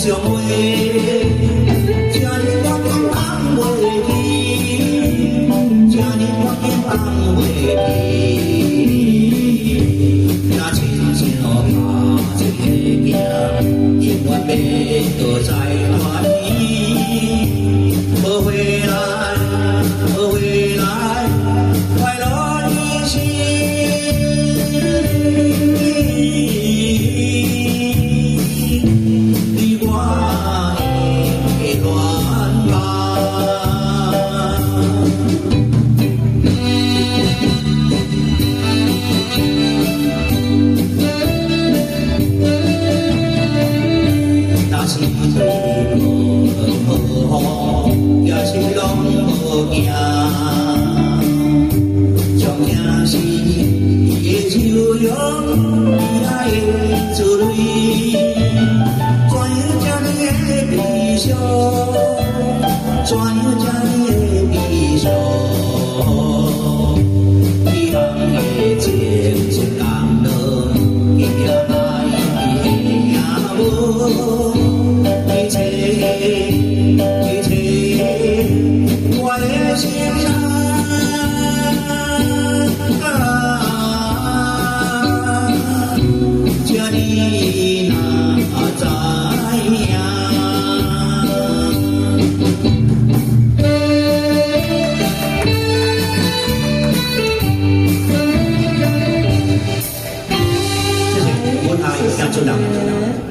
上回这日我见放袂记这日我见放袂记那亲像打一个行永远要躲在哪里不回来不回来快乐的心你我的恋吧那是对无好也是拢无惊重要是伊的笑容你爱的滋味怎样这样的悲伤怎样这样的悲伤一人的情一人的一定爱的也无一切我的心上这里